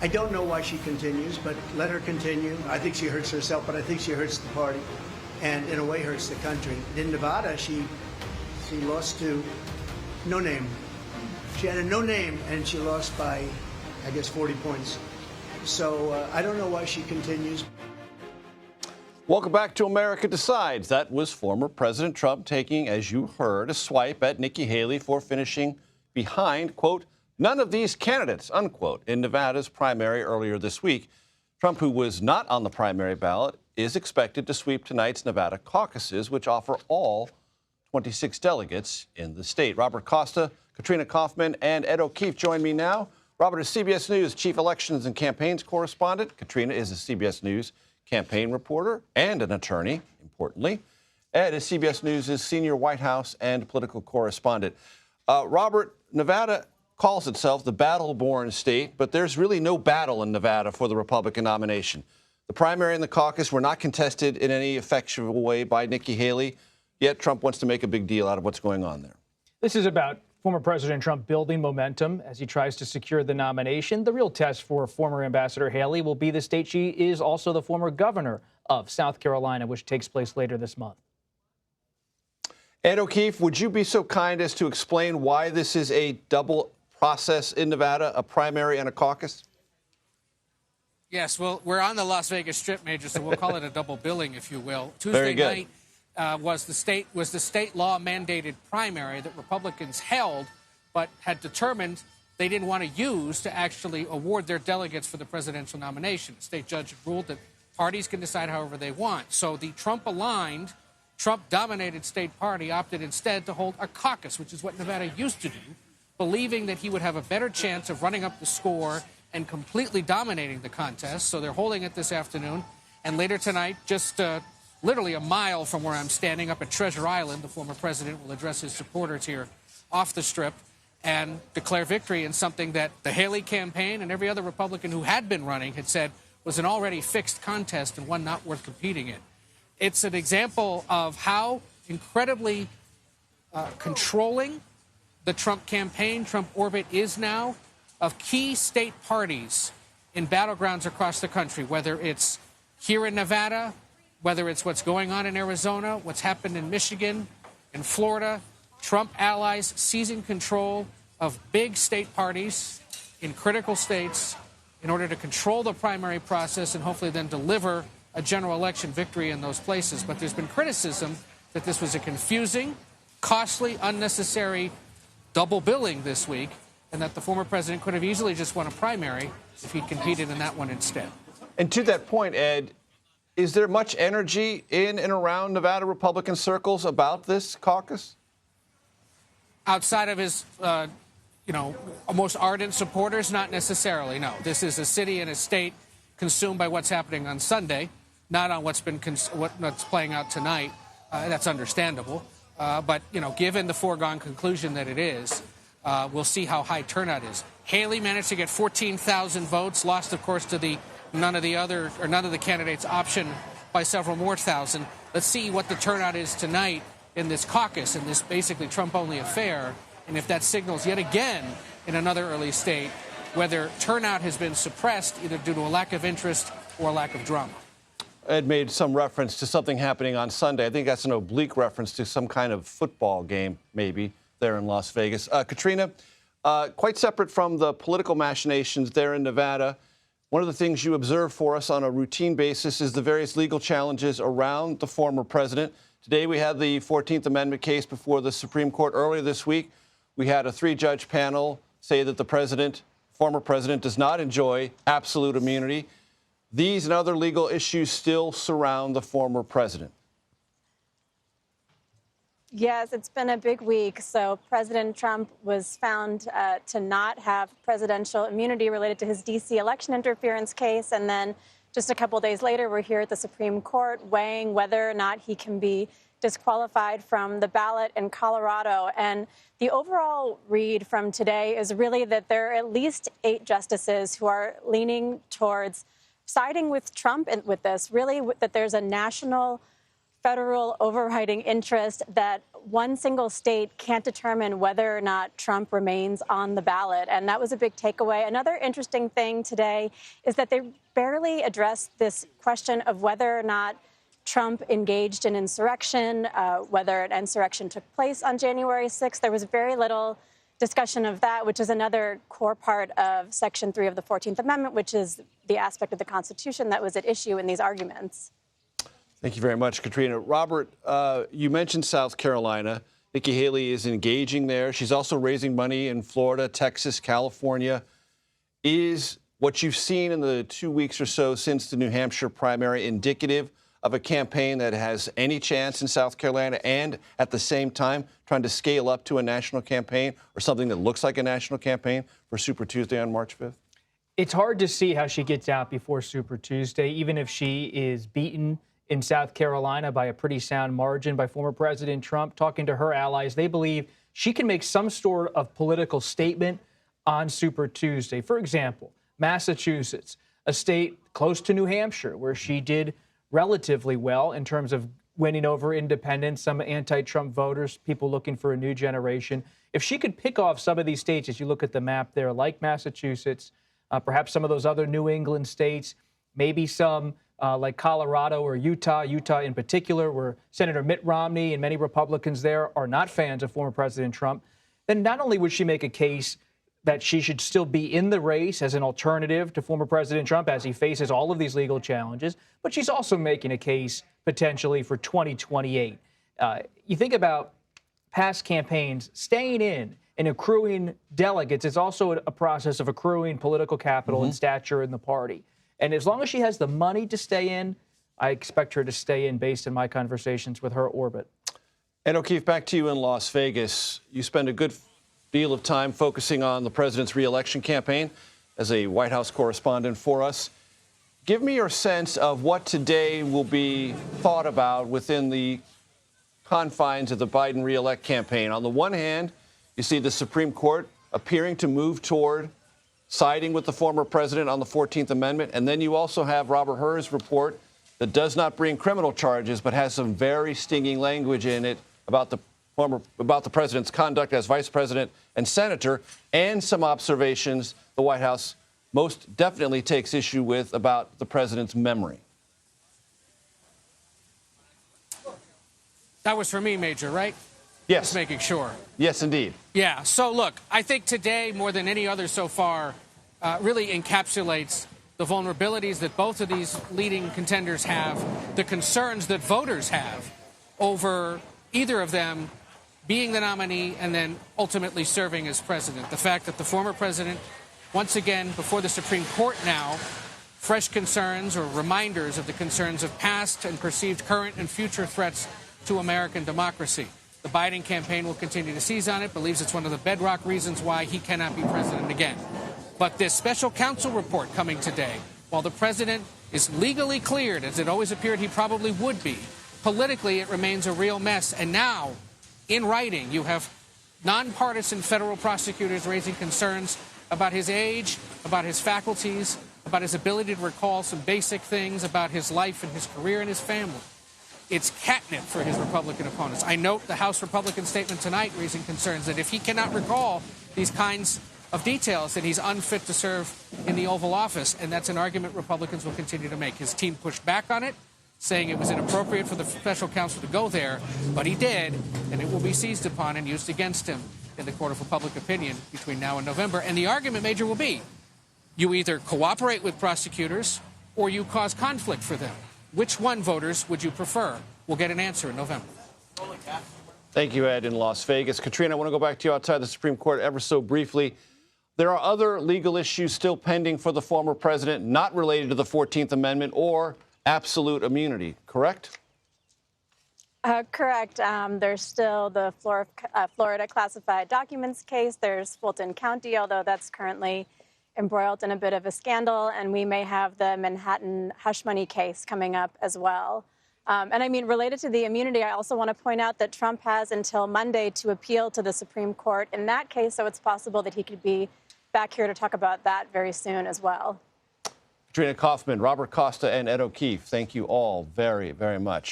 I don't know why she continues, but let her continue. I think she hurts herself, but I think she hurts the party and in a way hurts the country. In Nevada, she lost to no name. She had a no name and she lost by, I guess, 40 points. So I don't know why she continues. Welcome back to America Decides. That was former President Trump taking, as you heard, a swipe at Nikki Haley for finishing behind, quote, none of these candidates, unquote, in Nevada's primary earlier this week. Trump, who was not on the primary ballot, is expected to sweep tonight's Nevada caucuses, which offer all 26 delegates in the state. Robert Costa, Katrina Kaufman, and Ed O'Keefe join me now. Robert is CBS News Chief Elections and Campaigns Correspondent. Katrina is a CBS News campaign reporter and an attorney, importantly. Ed is CBS News' Senior White House and political correspondent. Robert, Nevada calls itself the battle-born state, but there's really no battle in Nevada for the Republican nomination. The primary and the caucus were not contested in any effectual way by Nikki Haley, yet Trump wants to make a big deal out of what's going on there. This is about former President Trump building momentum as he tries to secure the nomination. The real test for former Ambassador Haley will be the state she is also the former governor of, South Carolina, which takes place later this month. Ed O'Keefe, would you be so kind as to explain why this is a double process in Nevada, a primary and a caucus? Yes, well, we're on the Las Vegas Strip, Major, so we'll call it a double billing, if you will. Tuesday night was the state law mandated primary that Republicans held, but had determined they didn't want to use to actually award their delegates for the presidential nomination. The state judge had ruled that parties can decide however they want. So the Trump-aligned, Trump-dominated state party opted instead to hold a caucus, which is what Nevada used to do, believing that he would have a better chance of running up the score and completely dominating the contest. So they're holding it this afternoon. And later tonight, just literally a mile from where I'm standing up at Treasure Island, the former president will address his supporters here off the Strip and declare victory in something that the Haley campaign and every other Republican who had been running had said was an already fixed contest and one not worth competing in. It's an example of how incredibly controlling the Trump campaign, Trump orbit is now, of key state parties in battlegrounds across the country, whether it's here in Nevada, whether it's what's going on in Arizona, what's happened in Michigan, in Florida. Trump allies seizing control of big state parties in critical states in order to control the primary process and hopefully then deliver a general election victory in those places. But there's been criticism that this was a confusing, costly, unnecessary double billing this week, and that the former president could have easily just won a primary if he'd competed in that one instead. And to that point, Ed, is there much energy in and around Nevada Republican circles about this caucus? Outside of his, most ardent supporters, not necessarily, no. This is a city and a state consumed by what's happening on Sunday, not on what's playing out tonight. That's understandable. But, given the foregone conclusion that it is, we'll see how high turnout is. Haley managed to get 14,000 votes, lost, of course, to none of the candidates' option by several more thousand. Let's see what the turnout is tonight in this caucus, in this basically Trump-only affair, and if that signals yet again in another early state whether turnout has been suppressed either due to a lack of interest or a lack of drama. Ed made some reference to something happening on Sunday. I think that's an oblique reference to some kind of football game, maybe, there in Las Vegas. Katrina, quite separate from the political machinations there in Nevada, one of the things you observe for us on a routine basis is the various legal challenges around the former president. Today we had the 14th Amendment case before the Supreme Court. Earlier this week, we had a 3-judge panel say that the former president, does not enjoy absolute immunity. These and other legal issues still surround the former president. Yes, it's been a big week. So President Trump was found to not have presidential immunity related to his D.C. election interference case. And then just a couple of days later, we're here at the Supreme Court weighing whether or not he can be disqualified from the ballot in Colorado. And the overall read from today is really that there are at least 8 justices who are leaning towards siding with Trump with this, really that there's a national federal overriding interest that one single state can't determine whether or not Trump remains on the ballot. And that was a big takeaway. Another interesting thing today is that they barely addressed this question of whether or not Trump engaged in insurrection, whether an insurrection took place on January 6th. There was very little discussion of that, which is another core part of Section 3 of the 14th Amendment, which is the aspect of the Constitution that was at issue in these arguments. Thank you very much, Katrina. Robert, you mentioned South Carolina. Nikki Haley is engaging there. She's also raising money in Florida, Texas, California. Is what you've seen in the 2 weeks or so since the New Hampshire primary indicative of a campaign that has any chance in South Carolina and at the same time trying to scale up to a national campaign or something that looks like a national campaign for Super Tuesday on March 5th? It's hard to see how she gets out before Super Tuesday, even if she is beaten in South Carolina by a pretty sound margin by former President Trump. Talking to her allies, they believe she can make some sort of political statement on Super Tuesday. For example, Massachusetts, a state close to New Hampshire, where she did relatively well in terms of winning over independents, some anti-Trump voters, people looking for a new generation. If she could pick off some of these states, as you look at the map there, like Massachusetts, perhaps some of those other New England states, maybe some like Colorado or Utah in particular, where Senator Mitt Romney and many Republicans there are not fans of former President Trump, then not only would she make a case that she should still be in the race as an alternative to former President Trump as he faces all of these legal challenges, but she's also making a case potentially for 2028. You think about past campaigns, staying in and accruing delegates is also a process of accruing political capital and stature in the party. And as long as she has the money to stay in, I expect her to stay in based on my conversations with her orbit. Ed O'Keefe, back to you in Las Vegas. You spend a good deal of time focusing on the president's reelection campaign as a White House correspondent for us. Give me your sense of what today will be thought about within the confines of the Biden reelect campaign. On the one hand, you see the Supreme Court appearing to move toward siding with the former president on the 14th Amendment. And then you also have Robert Hur's report that does not bring criminal charges, but has some very stinging language in it about the president's conduct as vice president and senator, and some observations the White House most definitely takes issue with about the president's memory. That was for me, Major, right? Yes. Just making sure. Yes, indeed. Yeah. So, look, I think today, more than any other so far, really encapsulates the vulnerabilities that both of these leading contenders have, the concerns that voters have over either of them being the nominee and then ultimately serving as president. The fact that the former president, once again, before the Supreme Court now, fresh concerns or reminders of the concerns of past and perceived current and future threats to American democracy. The Biden campaign will continue to seize on it, believes it's one of the bedrock reasons why he cannot be president again. But this special counsel report coming today, while the president is legally cleared, as it always appeared he probably would be, politically it remains a real mess. And now, in writing, you have nonpartisan federal prosecutors raising concerns about his age, about his faculties, about his ability to recall some basic things about his life and his career and his family. It's catnip for his Republican opponents. I note the House Republican statement tonight raising concerns that if he cannot recall these kinds of details, then he's unfit to serve in the Oval Office, and that's an argument Republicans will continue to make. His team pushed back on it, saying it was inappropriate for the special counsel to go there, but he did, and it will be seized upon and used against him in the court of public opinion between now and November. And the argument, Major, will be you either cooperate with prosecutors or you cause conflict for them. Which one, voters, would you prefer? We'll get an answer in November. Thank you, Ed, in Las Vegas. Katrina, I want to go back to you outside the Supreme Court ever so briefly. There are other legal issues still pending for the former president not related to the 14th Amendment or absolute immunity, correct? Correct. There's still the Florida classified documents case. There's Fulton County, although that's currently embroiled in a bit of a scandal. And we may have the Manhattan hush money case coming up as well. And I mean, related to the immunity, I also want to point out that Trump has until Monday to appeal to the Supreme Court in that case. So it's possible that he could be back here to talk about that very soon as well. Katrina Kaufman, Robert Costa, and Ed O'Keefe, thank you all very, very much.